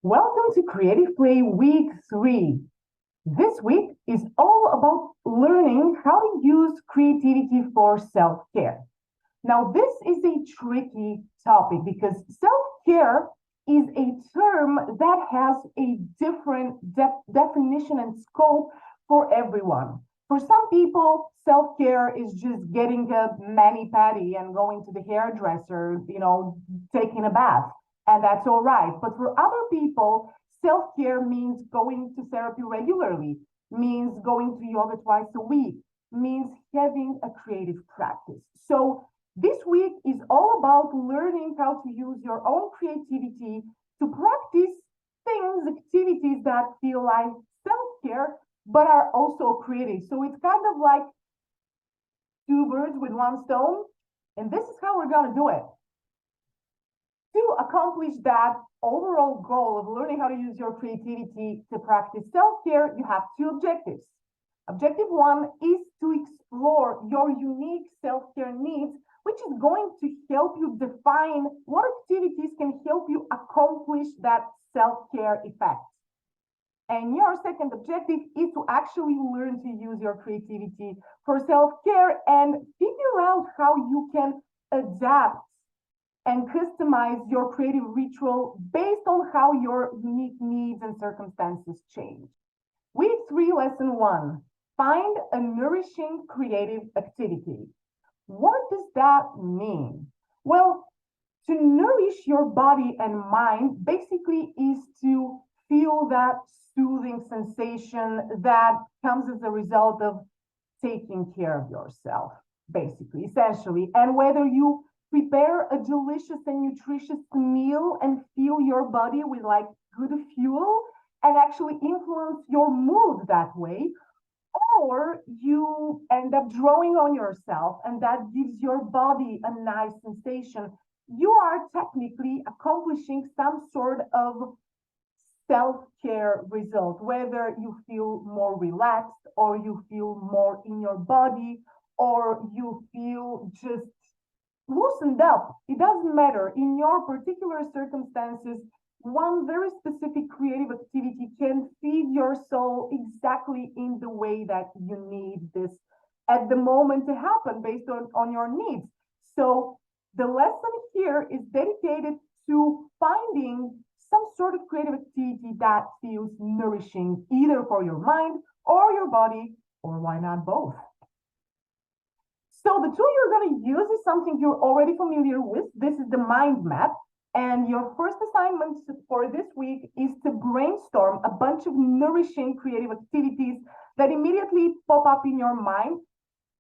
Welcome to Creative Play Week 3. This week is all about learning how to use creativity for self-care. Now, this is a tricky topic because self-care is a term that has a different definition and scope for everyone. For some people, self-care is just getting a mani-pedi and going to the hairdresser, taking a bath, and that's all right. But for other people, self-care means going to therapy regularly, means going to yoga twice a week, means having a creative practice. So this week is all about learning how to use your own creativity to practice things, activities that feel like self-care, but are also creative. So it's kind of like two birds with one stone, and this is how we're going to do it. To accomplish that overall goal of learning how to use your creativity to practice self-care, you have two objectives. Objective one is to explore your unique self-care needs, which is going to help you define what activities can help you accomplish that self-care effect. And your second objective is to actually learn to use your creativity for self-care and figure out how you can adapt and customize your creative ritual based on how your unique needs and circumstances change. Week 3, lesson 1, find a nourishing creative activity. What does that mean? Well, to nourish your body and mind basically is to feel that soothing sensation that comes as a result of taking care of yourself, basically, essentially. And whether you prepare a delicious and nutritious meal and fuel your body with like good fuel and actually influence your mood that way, or you end up drawing on yourself and that gives your body a nice sensation, you are technically accomplishing some sort of self-care result, whether you feel more relaxed or you feel more in your body or you feel just loosened up. It doesn't matter. In your particular circumstances, one very specific creative activity can feed your soul exactly in the way that you need this at the moment to happen based on your needs. So the lesson here is dedicated to finding some sort of creative activity that feels nourishing either for your mind or your body, or why not both? So the tool you're going to use is something you're already familiar with. This is the mind map. And your first assignment for this week is to brainstorm a bunch of nourishing creative activities that immediately pop up in your mind.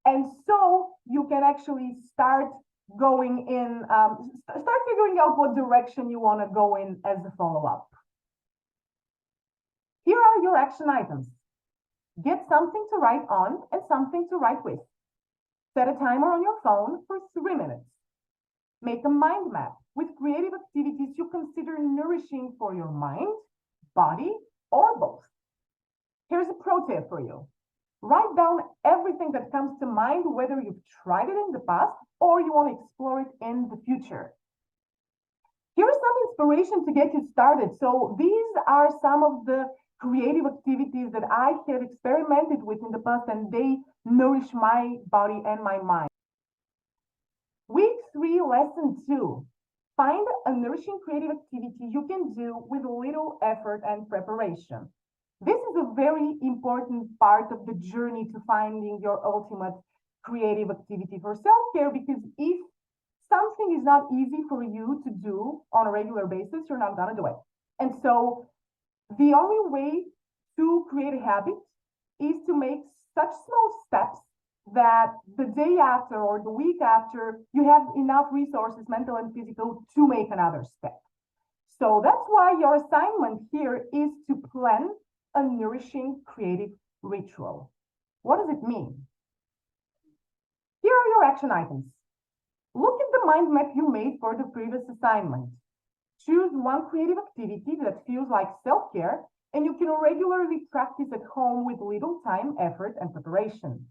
And so you can actually start going in, start figuring out what direction you want to go in as a follow-up. Here are your action items. Get something to write on and something to write with. Set a timer on your phone for 3 minutes. Make a mind map with creative activities you consider nourishing for your mind, body, or both. Here's a pro tip for you. Write down everything that comes to mind, whether you've tried it in the past or you want to explore it in the future. Here's some inspiration to get you started. So these are some of the creative activities that I have experimented with in the past, and they nourish my body and my mind. Week 3, lesson 2. Find a nourishing creative activity you can do with little effort and preparation. This is a very important part of the journey to finding your ultimate creative activity for self-care, because if something is not easy for you to do on a regular basis, you're not going to do it. And so the only way to create a habit is to make such small steps that the day after or the week after, you have enough resources, mental and physical, to make another step. So that's why your assignment here is to plan a nourishing creative ritual. What does it mean? Here are your action items. Look at the mind map you made for the previous assignment. Choose one creative activity that feels like self-care and you can regularly practice at home with little time, effort, and preparation.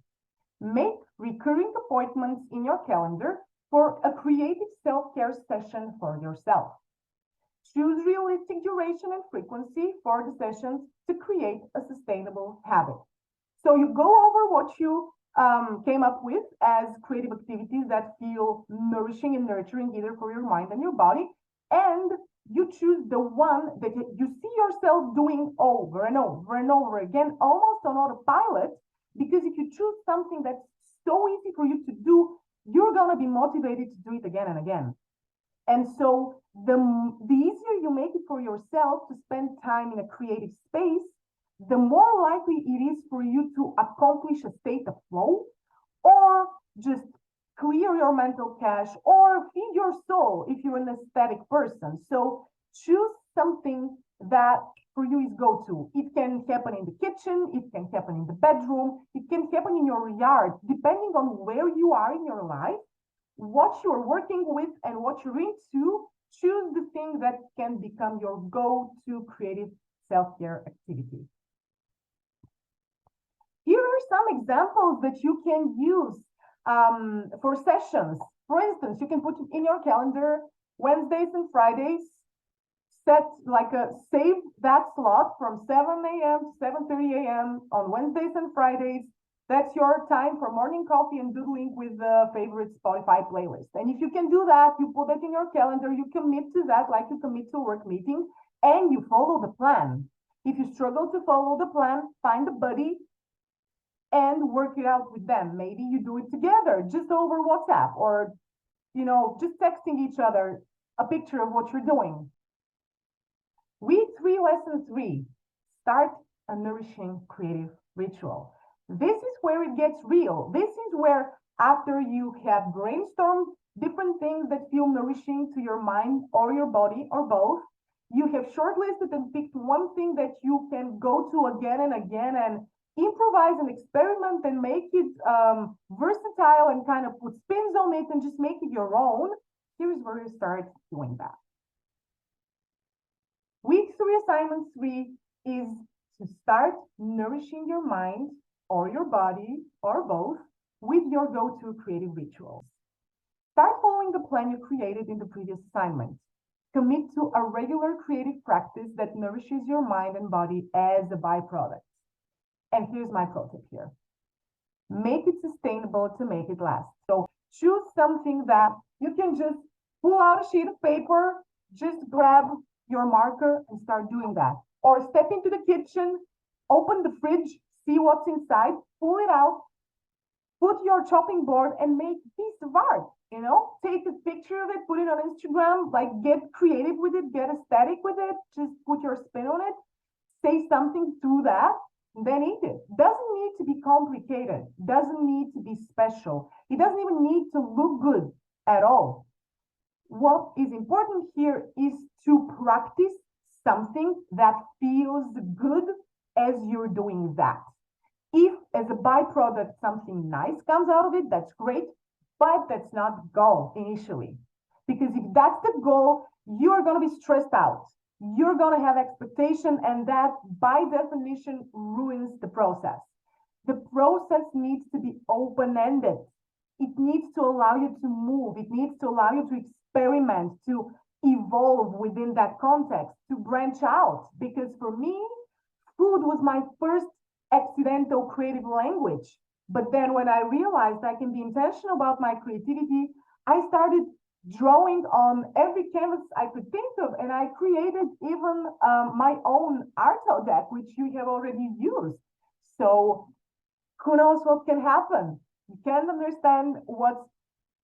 Make recurring appointments in your calendar for a creative self-care session for yourself. Choose realistic duration and frequency for the sessions to create a sustainable habit. So you go over what you came up with as creative activities that feel nourishing and nurturing either for your mind and your body, and you choose the one that you see yourself doing over and over and over again, almost on autopilot, because if you choose something that's so easy for you to do, you're going to be motivated to do it again and again. And so the easier you make it for yourself to spend time in a creative space, the more likely it is for you to accomplish a state of flow or just clear your mental cache or feed your soul if you're an aesthetic person. So choose something that for you is go-to. It can happen in the kitchen, it can happen in the bedroom, it can happen in your yard, depending on where you are in your life, what you're working with and what you're into. Choose the thing that can become your go-to creative self-care activity. Here are some examples that you can use for sessions. For instance, you can put in your calendar Wednesdays and Fridays, set like a save that slot from 7 a.m. to 7:30 a.m. on Wednesdays and Fridays. That's your time for morning coffee and doodling with the favorite Spotify playlist. And if you can do that, you put it in your calendar, you commit to that like you commit to a work meeting, and you follow the plan. If you struggle to follow the plan, find a buddy and work it out with them. Maybe you do it together, just over WhatsApp, or just texting each other a picture of what you're doing. Week 3, lesson 3, start a nourishing creative ritual. This is where it gets real. This is where, after you have brainstormed different things that feel nourishing to your mind or your body or both, you have shortlisted and picked one thing that you can go to again and again and improvise and experiment and make it versatile and kind of put spins on it and just make it your own. Here's where you start doing that. Week 3, assignment 3 is to start nourishing your mind or your body or both with your go-to creative rituals. Start following the plan you created in the previous assignment. Commit to a regular creative practice that nourishes your mind and body as a byproduct. And here's my pro tip here. Make it sustainable to make it last. So choose something that you can just pull out a sheet of paper, just grab your marker and start doing that. Or step into the kitchen, open the fridge, see what's inside, pull it out, put your chopping board and make a piece of art. Take a picture of it, put it on Instagram, like get creative with it, get aesthetic with it, just put your spin on it, say something through that, then eat it. Doesn't need to be complicated, doesn't need to be special. It doesn't even need to look good at all. What is important here is to practice something that feels good as you're doing that. If as a byproduct something nice comes out of it, that's great, but that's not the goal initially. Because if that's the goal, you're going to be stressed out. You're going to have expectation, and that by definition ruins the process. The process needs to be open-ended. It needs to allow you to move. It needs to allow you to experiment, to evolve within that context, to branch out. Because for me, food was my first accidental creative language. But then when I realized I can be intentional about my creativity, I started drawing on every canvas I could think of, and I created even my own Arto deck, which you have already used. So who knows what can happen? You can't understand what's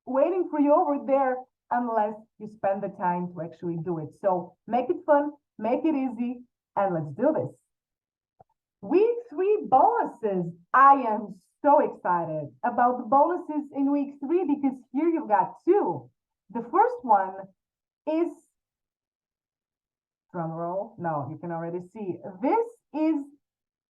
waiting for you over there unless you spend the time to actually do it. So make it fun, make it easy, and let's do this. Week 3 bonuses. I am so excited about the bonuses in week 3 because here you've got 2. The first one is, drum roll, no, you can already see. This is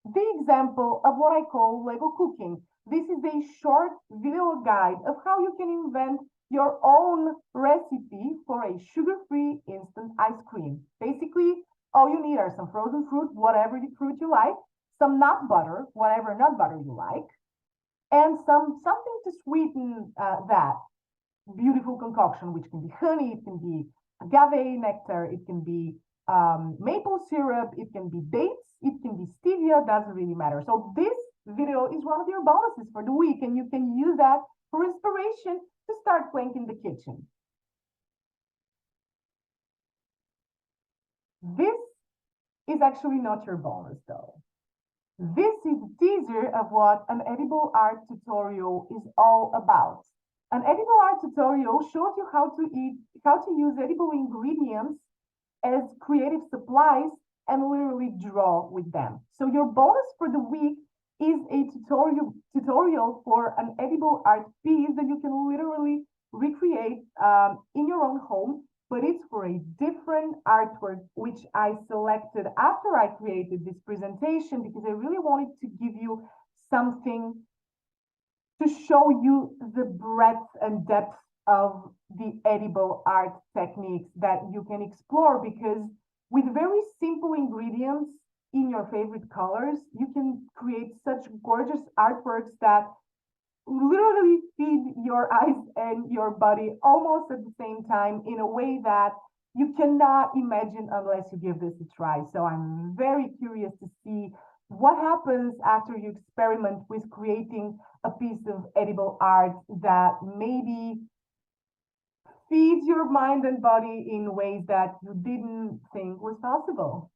the example of what I call Lego cooking. This is a short video guide of how you can invent your own recipe for a sugar-free instant ice cream. Basically, all you need are some frozen fruit, whatever the fruit you like, some nut butter, whatever nut butter you like, and something to sweeten that beautiful concoction, which can be honey, it can be agave nectar, it can be maple syrup, it can be dates, it can be stevia, doesn't really matter. So this video is one of your bonuses for the week, and you can use that for inspiration to start playing in the kitchen. This is actually not your bonus though. This is a teaser of what an edible art tutorial is all about. An edible art tutorial shows you how to use edible ingredients as creative supplies and literally draw with them. So your bonus for the week is a tutorial for an edible art piece that you can literally recreate in your own home, but it's for a different artwork, which I selected after I created this presentation because I really wanted to give you something to show you the breadth and depth of the edible art techniques that you can explore, because with very simple ingredients in your favorite colors, you can create such gorgeous artworks that literally feed your eyes and your body almost at the same time in a way that you cannot imagine unless you give this a try. So I'm very curious to see what happens after you experiment with creating a piece of edible art that maybe feeds your mind and body in ways that you didn't think was possible.